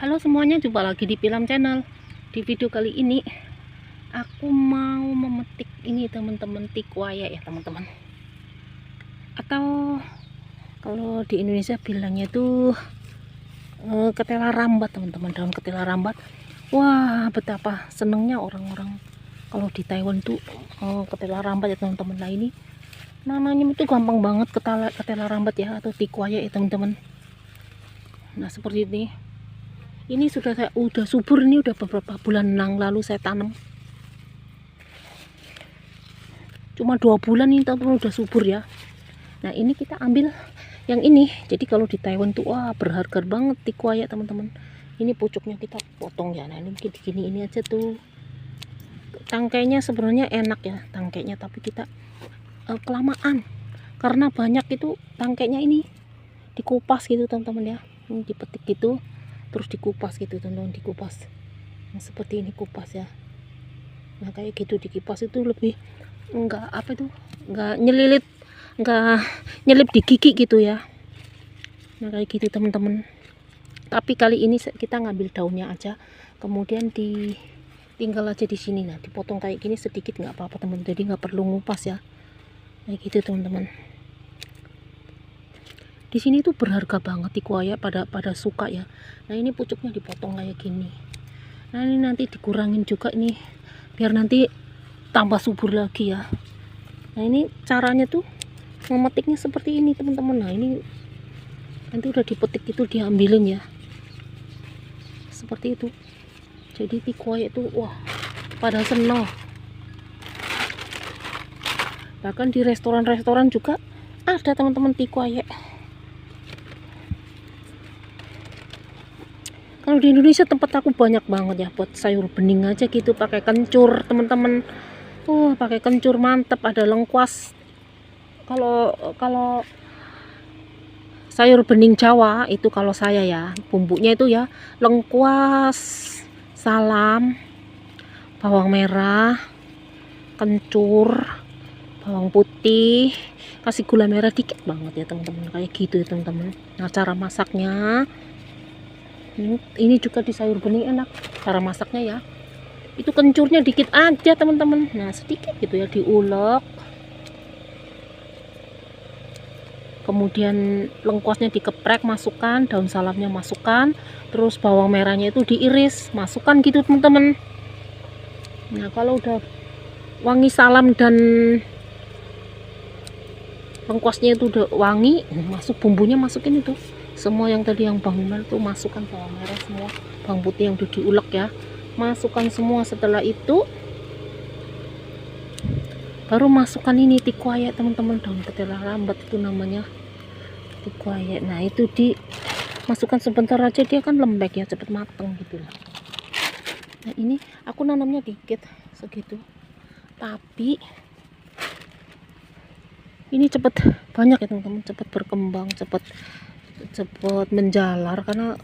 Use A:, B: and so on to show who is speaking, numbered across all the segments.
A: Halo semuanya, jumpa lagi di Pilam Channel. Di video kali ini aku mau memetik ini teman-teman, tikwaya ya teman-teman. Atau kalau di Indonesia bilangnya itu ketela rambat teman-teman, daun ketela rambat. Wah, betapa senengnya orang-orang kalau di Taiwan tuh ketela rambat ya teman-teman. Nah ini namanya itu gampang banget, ketela rambat ya, atau tikwaya ya teman-teman. Nah seperti ini udah subur, ini udah beberapa bulan yang lalu saya tanam, cuma 2 bulan ini teman-teman udah subur ya. Nah ini kita ambil yang ini. Jadi kalau di Taiwan tuh wah berharga banget tikwaya teman-teman. Ini pucuknya kita potong ya. Nah ini mungkin begini, ini aja tuh tangkainya sebenarnya enak ya tangkainya, tapi kita kelamaan karena banyak itu tangkainya ini dikupas gitu teman-teman ya. Ini dipetik gitu terus dikupas gitu teman-teman, dikupas. Nah, seperti ini kupas ya. Nah kayak gitu dikipas itu lebih enggak apa itu, enggak nyelip di gigi gitu ya. Nah kayak gitu teman-teman. Tapi kali ini kita ngambil daunnya aja, kemudian tinggal aja di sini. Nah dipotong kayak gini sedikit nggak apa-apa teman, jadi nggak perlu ngupas ya. Kayak gitu teman-teman. Di sini tuh berharga banget tikwaya, pada suka ya. Nah ini pucuknya dipotong kayak gini. Nah ini nanti dikurangin juga ini biar nanti tambah subur lagi ya. Nah ini caranya tuh memetiknya seperti ini teman-teman. Nah ini nanti udah dipetik itu diambilin ya, seperti itu. Jadi tikwaya itu wah pada seneng. Bahkan di restoran-restoran juga ada teman-teman tikwaya. Kalau di Indonesia tempat aku banyak banget ya buat sayur bening aja gitu, pakai kencur teman-teman. Pakai kencur mantep, ada lengkuas. Kalau sayur bening Jawa itu kalau saya ya, bumbunya itu ya lengkuas, salam, bawang merah, kencur, bawang putih, kasih gula merah dikit banget ya teman-teman, kayak gitu ya teman-teman. Nah cara masaknya ini juga di sayur bening enak cara masaknya ya. Itu kencurnya dikit aja teman-teman, nah sedikit gitu ya, diulek, kemudian lengkuasnya dikeprek, masukkan daun salamnya, masukkan, terus bawang merahnya itu diiris, masukkan gitu teman-teman. Nah kalau udah wangi salam dan lengkuasnya itu udah wangi, masuk bumbunya, masukin itu semua yang tadi, yang bawang merah tuh masukkan, bawang merah semua, bawang putih yang udah diulek ya, masukkan semua. Setelah itu baru masukkan ini tikwaya teman-teman, daun ketela rambat itu namanya tikwaya. Nah itu dimasukkan sebentar aja, dia kan lembek ya, cepet mateng gitu lah. Nah ini aku nanamnya dikit segitu, tapi ini cepet banyak ya teman-teman, cepet berkembang, cepet menjalar, karena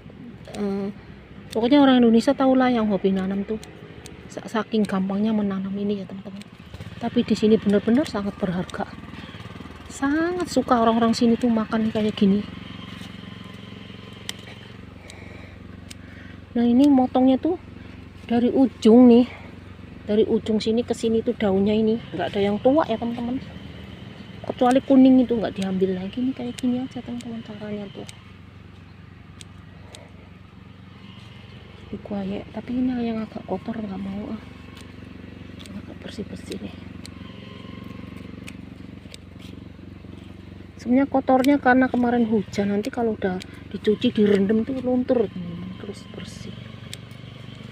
A: pokoknya orang Indonesia tahulah yang hobi nanam tuh saking gampangnya menanam ini ya teman-teman. Tapi di sini benar-benar sangat berharga, sangat suka orang-orang sini tuh makan kayak gini. Nah ini motongnya tuh dari ujung nih, dari ujung sini ke sini tuh daunnya ini nggak ada yang tua ya teman-teman, kecuali kuning itu nggak diambil lagi. Ini kayak gini aja teman-teman caranya tuh tikwaya. Tapi ini yang agak kotor, nggak mau agak bersih-bersih nih. Sebenarnya kotornya karena kemarin hujan, nanti kalau udah dicuci direndam tuh luntur terus bersih.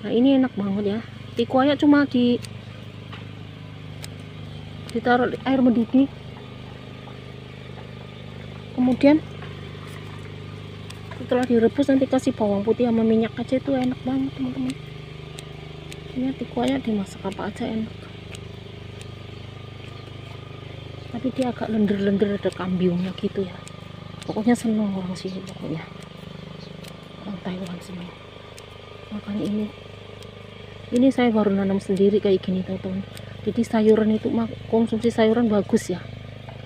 A: Nah ini enak banget ya tikwaya, cuma ditaruh di air mendidih, kemudian setelah direbus nanti kasih bawang putih sama minyak aja, itu enak banget teman-teman. Ini tikwaya dimasak apa aja enak, tapi dia agak lendir-lendir, ada kambiungnya gitu ya. Pokoknya seneng orang sini, pokoknya orang Taiwan semua makan ini saya baru nanam sendiri kayak gini teman-teman. Jadi sayuran itu konsumsi sayuran bagus ya.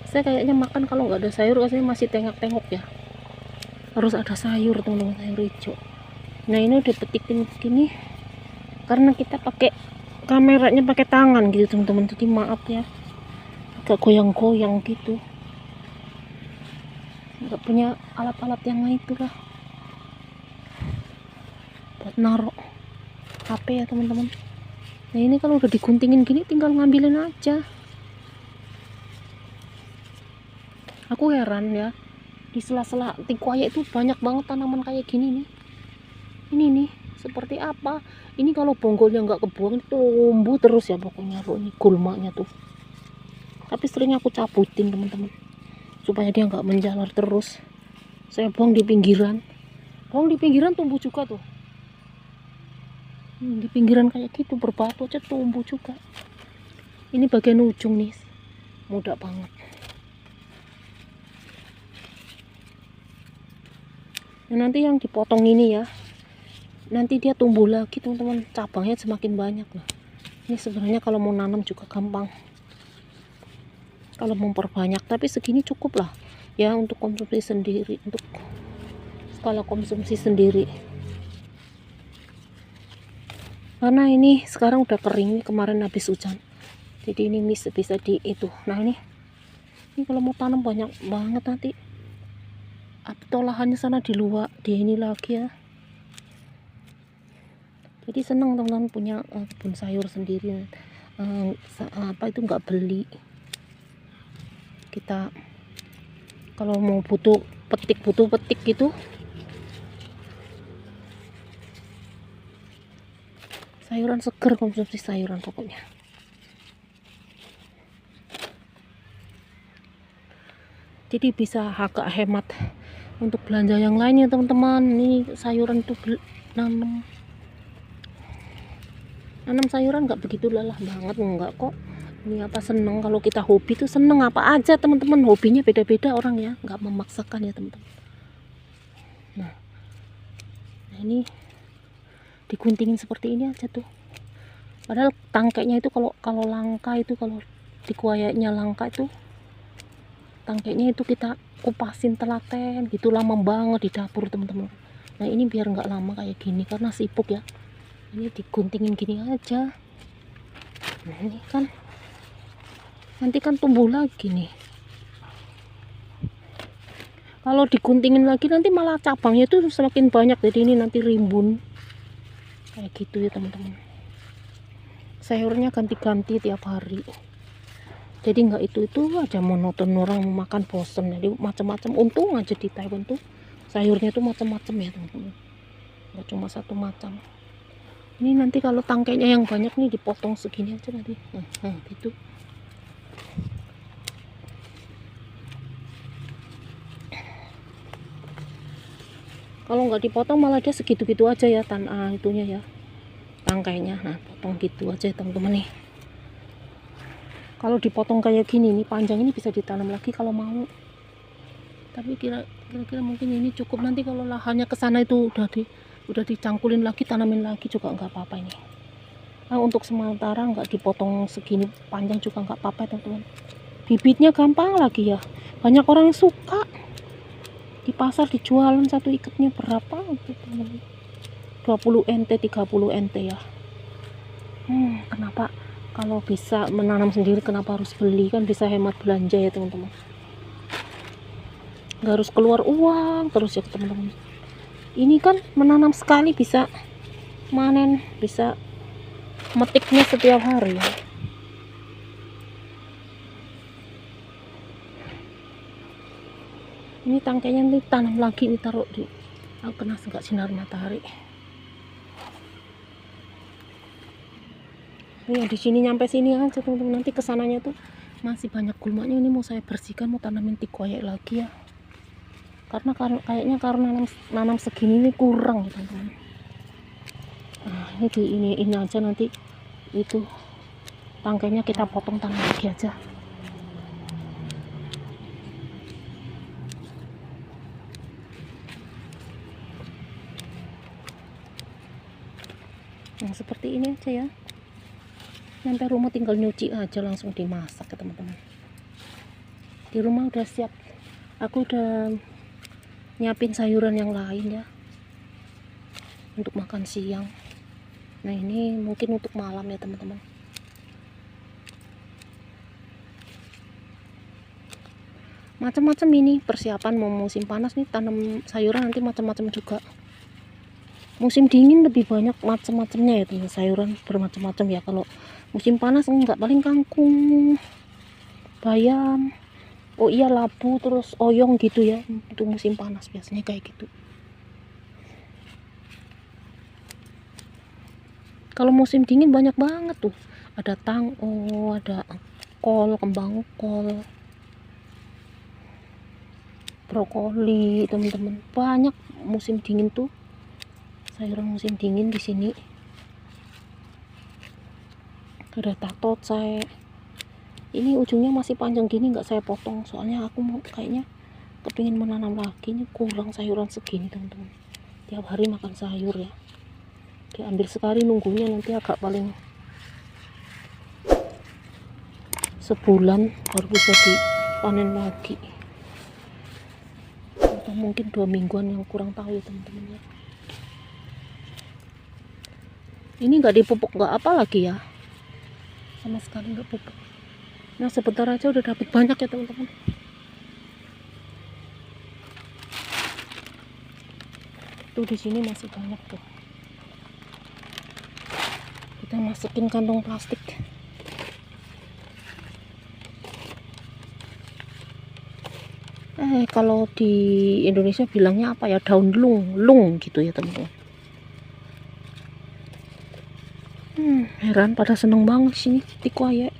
A: Saya kayaknya makan kalau nggak ada sayur rasanya masih tengok-tengok ya, harus ada sayur teman-teman, sayur hijau. Nah ini udah petikin gini karena kita pakai kameranya pakai tangan gitu teman-teman, jadi maaf ya agak goyang-goyang gitu, nggak punya alat-alat yang lain itulah buat naruh HP ya teman-teman. Nah ini kalau udah diguntingin gini tinggal ngambilin aja. Aku heran ya, di sela-sela tikuaya itu banyak banget tanaman kayak gini nih. Ini nih seperti apa ini, kalau bonggolnya nggak kebuang tumbuh terus ya pokoknya loh, ini gulmanya tuh. Tapi sering aku cabutin teman-teman supaya dia nggak menjalar terus. Saya buang di pinggiran, tumbuh juga tuh. Di pinggiran kayak gitu berbatu aja tumbuh juga. Ini bagian ujung nih mudah banget. Nah, nanti yang dipotong ini ya, nanti dia tumbuh lagi teman-teman, cabangnya semakin banyak lah. Ini sebenarnya kalau mau nanam juga gampang kalau memperbanyak, tapi segini cukup lah ya untuk konsumsi sendiri, untuk skala konsumsi sendiri. Karena ini sekarang udah kering, kemarin habis hujan, jadi ini bisa di itu. Nah ini kalau mau tanam banyak banget nanti atau lahannya sana di luar, di ini lagi ya. Jadi senang teman-teman punya kebun sayur sendiri, apa itu nggak beli. Kita kalau mau butuh petik gitu, sayuran seger, konsumsi sayuran pokoknya. Jadi bisa agak hemat untuk belanja yang lain ya teman-teman. Ini sayuran tuh nanam sayuran nggak begitu lelah banget, enggak kok. Ini apa, seneng kalau kita hobi tuh seneng apa aja teman-teman, hobinya beda-beda orang ya, nggak memaksakan ya teman-teman. Nah ini diguntingin seperti ini aja tuh, padahal tangkainya itu kalau langka itu, kalau dikuayanya langka itu tangkainya itu kita kupasin telaten gitu, lama banget di dapur teman-teman. Nah ini biar nggak lama kayak gini karena sibuk ya, ini diguntingin gini aja. Nah ini kan nanti kan tumbuh lagi nih, kalau diguntingin lagi nanti malah cabangnya itu semakin banyak, jadi ini nanti rimbun kayak gitu ya teman-teman. Sayurnya ganti-ganti tiap hari, jadi nggak itu aja monoton, orang makan bosen. Jadi macam-macam, untung aja di Taiwan tuh sayurnya tuh macam-macam ya teman-teman, nggak cuma satu macam. Ini nanti kalau tangkainya yang banyak nih dipotong segini aja nanti, nah gitu. Kalau nggak dipotong malah dia segitu-gitu aja ya itunya ya, tangkainya. Nah potong gitu aja teman-teman nih. Kalau dipotong kayak gini nih panjang, ini bisa ditanam lagi kalau mau, tapi kira-kira mungkin ini cukup. Nanti kalau lahannya ke sana itu udah dicangkulin lagi, tanamin lagi juga nggak apa-apa ini. Nah untuk sementara nggak dipotong segini panjang juga nggak apa-apa teman-teman. Bibitnya gampang lagi ya, banyak orang yang suka. Di pasar dijualan satu ikatnya berapa gitu, 20 NT 30 NT ya. Kenapa kalau bisa menanam sendiri kenapa harus beli, kan bisa hemat belanja ya teman-teman, nggak harus keluar uang terus ya teman-teman. Ini kan menanam sekali bisa manen, bisa metiknya setiap hari ya. Ini tangkainya nih tanam lagi, ini taruh di kena nggak sinar matahari. Ini di sini nyampe sini aja teman-teman, nanti kesananya tuh masih banyak gulmanya. Ini mau saya bersihkan, mau tanamin tikuaya lagi ya, karena kayaknya karena nanam segini ini kurang ya teman-teman. Nah ini aja, nanti itu tangkainya kita potong, tanam lagi aja. Nah seperti ini aja ya, sampai rumah tinggal nyuci aja langsung dimasak ya teman-teman. Di rumah udah siap, aku udah nyiapin sayuran yang lain ya. untuk makan siang. Nah ini mungkin untuk malam ya teman-teman. Macam-macam ini persiapan mau musim panas nih, tanam sayuran nanti macam-macam juga. Musim dingin lebih banyak macam-macamnya ya teman, sayuran bermacam-macam ya. Kalau musim panas enggak, paling kangkung, bayam, oh iya labu, terus oyong gitu ya. Untuk musim panas biasanya kayak gitu. Kalau musim dingin banyak banget tuh, ada tango, ada kol, kembang kol, brokoli teman-teman. Banyak musim dingin tuh sayuran musim dingin di sini. Ada tatocai. Ini ujungnya masih panjang gini, nggak saya potong soalnya aku mau kayaknya kepingin menanam lagi. Ini kurang sayuran segini teman-teman. Tiap hari makan sayur ya. Diambil sekali, nunggunya nanti agak paling sebulan baru bisa dipanen lagi, atau mungkin 2 mingguan, yang kurang tahu ya teman-teman ya. Ini nggak dipupuk nggak apa lagi ya, sama sekali nggak pupuk. Nah sebentar aja udah dapat banyak ya teman-teman. Tuh di sini masih banyak tuh. Kita masukin kantong plastik. Kalau di Indonesia bilangnya apa ya, daun lung gitu ya teman-teman. Heran pada seneng banget sini tiku ya.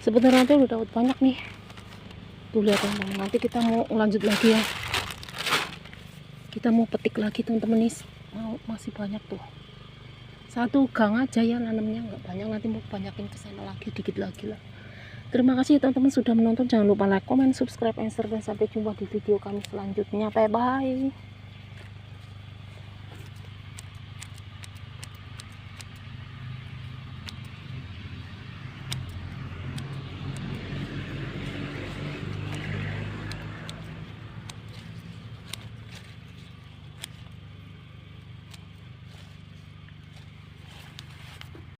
A: Sebenarnya udah dapat banyak nih. Tuh lihat teman-teman, nanti kita mau lanjut lagi ya. Kita mau petik lagi teman-teman nih. Masih banyak tuh. Satu gang aja ya nanamnya, nggak banyak, nanti mau banyakin ke sana lagi, dikit lagi lah. Terima kasih teman-teman sudah menonton. Jangan lupa like, comment, subscribe, and share, dan sampai jumpa di video kami selanjutnya. Bye bye.